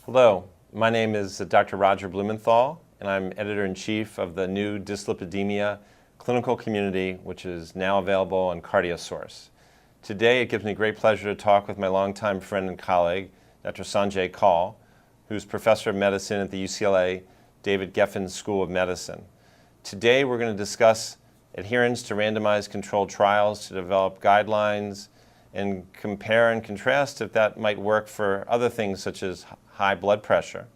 Hello, my name is Dr. Roger Blumenthal, and I'm editor-in-chief of the new dyslipidemia clinical community, which is now available on CardioSource. Today, it gives me great pleasure to talk with my longtime friend and colleague, Dr. Sanjay Kaul, who's professor of medicine at the UCLA David Geffen School of Medicine. Today, we're going to discuss adherence to randomized controlled trials to develop guidelines and compare and contrast if that might work for other things such as high blood pressure.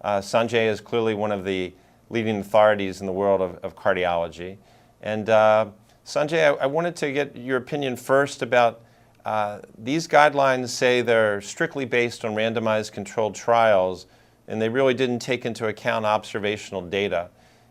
Sanjay is clearly one of the leading authorities in the world of cardiology. And Sanjay, I wanted to get your opinion first about these guidelines say they're strictly based on randomized controlled trials, and they really didn't take into account observational data.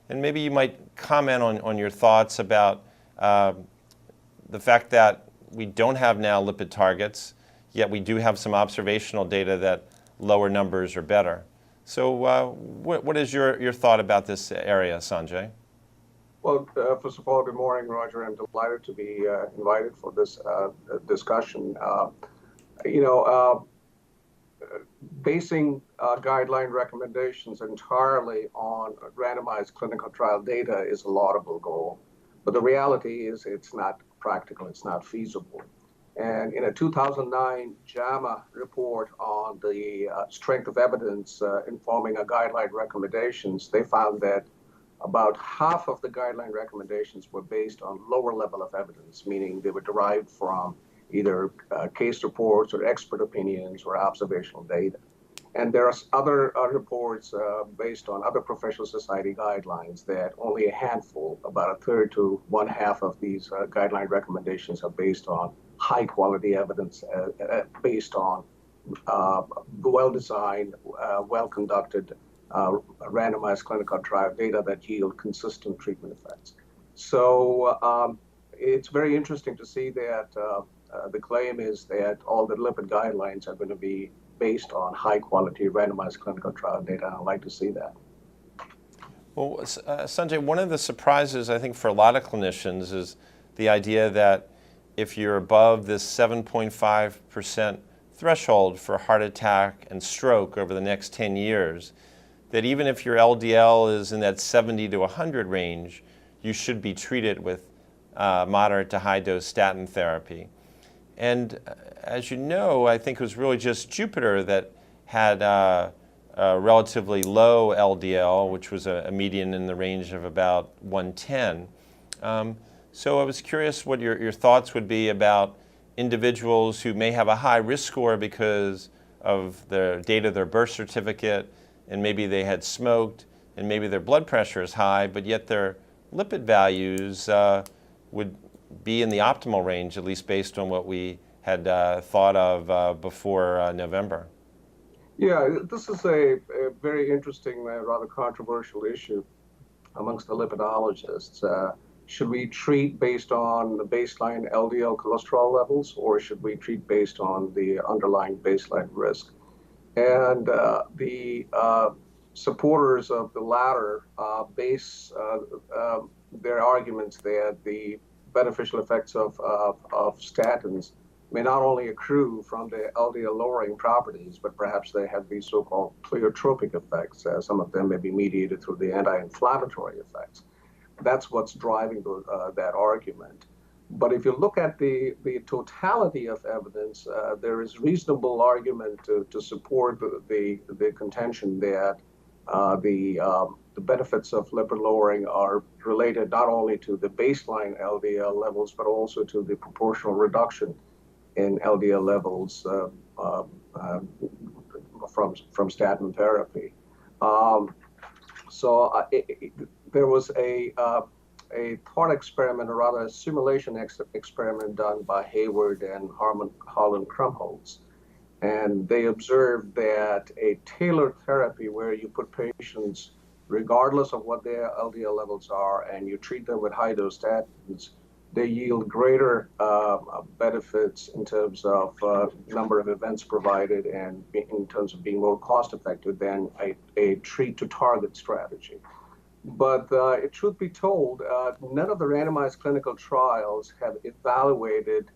And maybe you might comment on your thoughts about the fact that we don't have now lipid targets, yet we do have some observational data that lower numbers are better. So what is your thought about this area, Sanjay? Well, first of all, good morning, Roger. I'm delighted to be invited for this discussion. Basing guideline recommendations entirely on randomized clinical trial data is a laudable goal, but the reality is it's not practical, it's not feasible. And in a 2009 JAMA report on the strength of evidence informing a guideline recommendations, they found that about half of the guideline recommendations were based on lower level of evidence, meaning they were derived from either case reports or expert opinions or observational data. And there are other reports based on other professional society guidelines that only a handful, about a third to one half of these guideline recommendations are based on high quality evidence, based on well-designed, well-conducted randomized clinical trial data that yield consistent treatment effects. So it's very interesting to see that the claim is that all the lipid guidelines are going to be based on high quality randomized clinical trial data. I'd like to see that. Well, Sanjay, one of the surprises I think for a lot of clinicians is the idea that if you're above this 7.5% threshold for heart attack and stroke over the next 10 years, that even if your LDL is in that 70 to 100 range, you should be treated with moderate to high dose statin therapy. And as you know, I think it was really just Jupiter that had a relatively low LDL, which was a median in the range of about 110. So I was curious what your thoughts would be about individuals who may have a high risk score because of the date of their birth certificate, and maybe they had smoked, and maybe their blood pressure is high, but yet their lipid values would be in the optimal range, at least based on what we had thought of before November. Yeah, this is a very interesting, rather controversial issue amongst the lipidologists. Should we treat based on the baseline LDL cholesterol levels, or should we treat based on the underlying baseline risk? And the supporters of the latter base their arguments that the beneficial effects of statins may not only accrue from the LDL lowering properties, but perhaps they have these so-called pleiotropic effects. Some of them may be mediated through the anti-inflammatory effects. That's what's driving that argument. But if you look at the totality of evidence, there is reasonable argument to support the contention that the benefits of lipid lowering are related not only to the baseline LDL levels, but also to the proportional reduction in LDL levels from statin therapy. There was a thought experiment, or rather a simulation experiment done by Hayward and Holland Krumholtz. And they observed that a tailored therapy where you put patients, regardless of what their LDL levels are, and you treat them with high-dose statins, they yield greater benefits in terms of number of events provided and in terms of being more cost-effective than a treat-to-target strategy. But truth be told, none of the randomized clinical trials have evaluated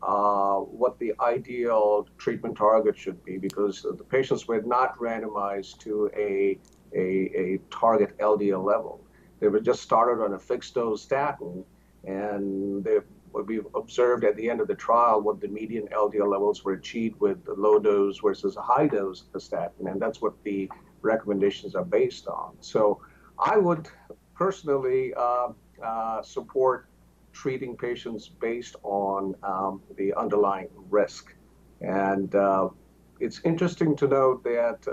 what the ideal treatment target should be, because the patients were not randomized to a target LDL level. They were just started on a fixed dose statin, and we observed at the end of the trial what the median LDL levels were achieved with the low dose versus a high dose of the statin, and that's what the recommendations are based on. So I would personally support treating patients based on the underlying risk. And it's interesting to note that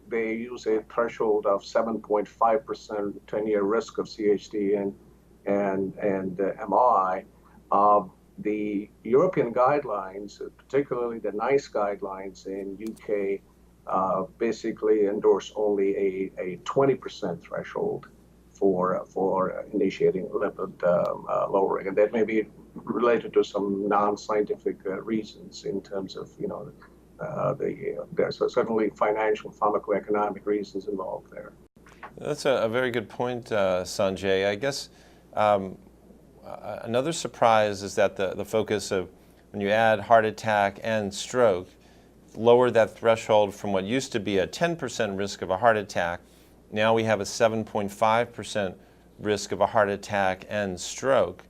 they use a threshold of 7.5% 10-year risk of CHD and MI. The European guidelines, particularly the NICE guidelines in UK, basically endorse only a 20% threshold for initiating lipid lowering, and that may be related to some non-scientific reasons in terms of there's certainly financial pharmacoeconomic reasons involved there. That's a very good point, Sanjay. I guess another surprise is that the focus of when you add heart attack and stroke, lower that threshold from what used to be a 10% risk of a heart attack. Now we have a 7.5% risk of a heart attack and stroke.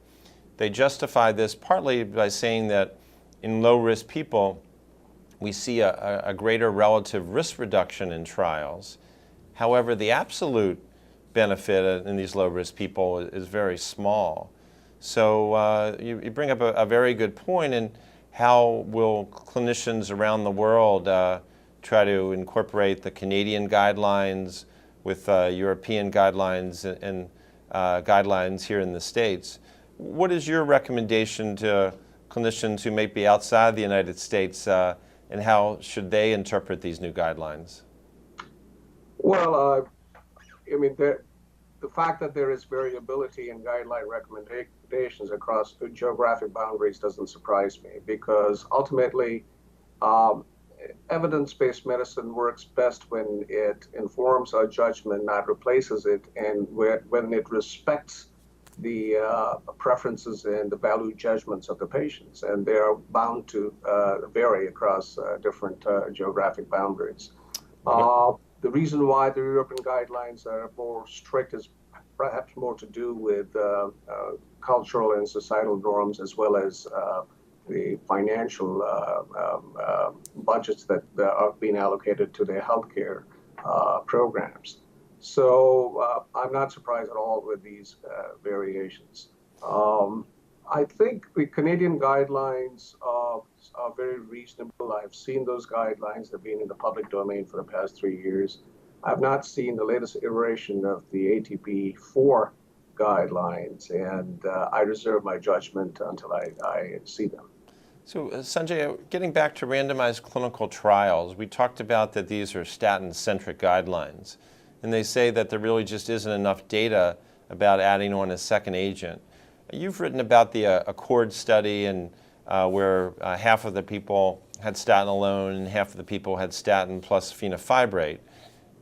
They justify this partly by saying that in low-risk people, we see a greater relative risk reduction in trials. However, the absolute benefit in these low-risk people is very small. So you bring up a very good point, and how will clinicians around the world try to incorporate the Canadian guidelines with European guidelines and guidelines here in the States? What is your recommendation to clinicians who may be outside the United States, and how should they interpret these new guidelines? Well, I mean, the fact that there is variability in guideline recommendations across geographic boundaries doesn't surprise me, because ultimately evidence-based medicine works best when it informs our judgment, not replaces it, and when it respects the preferences and the value judgments of the patients, and they are bound to vary across different geographic boundaries. The reason why the European guidelines are more strict is perhaps more to do with cultural and societal norms, as well as the financial budgets that are being allocated to their healthcare programs. So I'm not surprised at all with these variations. I think the Canadian guidelines are very reasonable. I've seen those guidelines. They've been in the public domain for the past 3 years. I've not seen the latest iteration of the ATP4 guidelines, and I reserve my judgment until I see them. So Sanjay, getting back to randomized clinical trials, we talked about that these are statin-centric guidelines, and they say that there really just isn't enough data about adding on a second agent. You've written about the ACCORD study, and where half of the people had statin alone and half of the people had statin plus fenofibrate.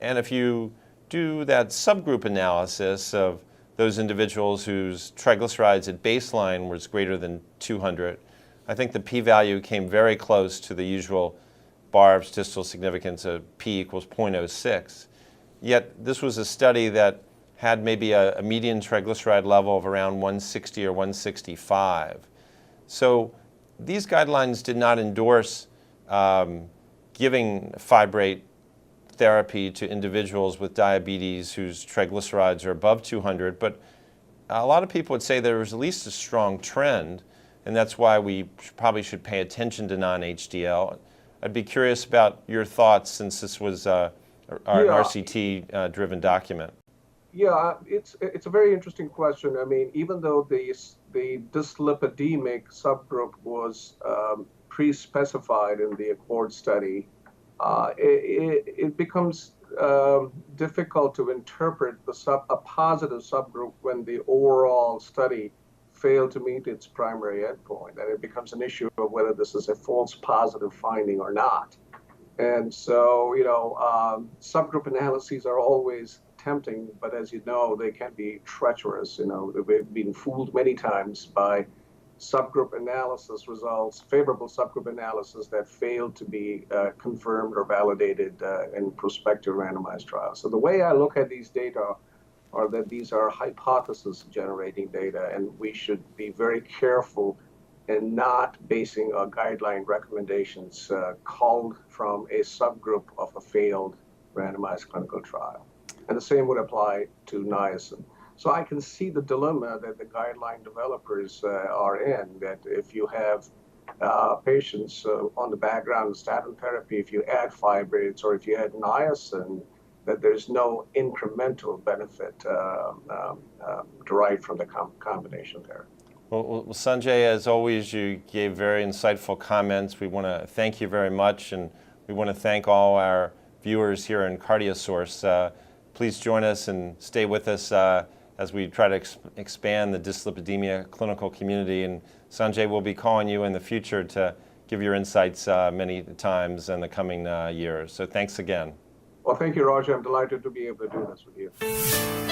And if you do that subgroup analysis of those individuals whose triglycerides at baseline was greater than 200, I think the p-value came very close to the usual bar of statistical significance of p equals 0.06. Yet this was a study that had maybe a median triglyceride level of around 160 or 165. So these guidelines did not endorse giving fibrate therapy to individuals with diabetes whose triglycerides are above 200, but a lot of people would say there was at least a strong trend, and that's why we probably should pay attention to non-HDL. I'd be curious about your thoughts, since this was an RCT-driven document. Yeah, it's a very interesting question. I mean, even though the dyslipidemic subgroup was pre-specified in the ACCORD study, it becomes difficult to interpret a positive subgroup when the overall study failed to meet its primary endpoint, and it becomes an issue of whether this is a false positive finding or not. And so, subgroup analyses are always tempting, but as you know, they can be treacherous. We've been fooled many times by subgroup analysis results, favorable subgroup analysis that failed to be confirmed or validated in prospective randomized trials. So the way I look at these data are that these are hypothesis generating data, and we should be very careful in not basing our guideline recommendations called from a subgroup of a failed randomized clinical trial. And the same would apply to niacin. So I can see the dilemma that the guideline developers are in, that if you have patients on the background of statin therapy, if you add fibrates or if you add niacin, that there's no incremental benefit derived from the combination therapy. Well, Sanjay, as always, you gave very insightful comments. We want to thank you very much, and we want to thank all our viewers here in CardioSource. Please join us and stay with us as we try to expand the dyslipidemia clinical community. And Sanjay, we'll be calling you in the future to give your insights many times in the coming years. So thanks again. Well, thank you, Roger. I'm delighted to be able to do this with you.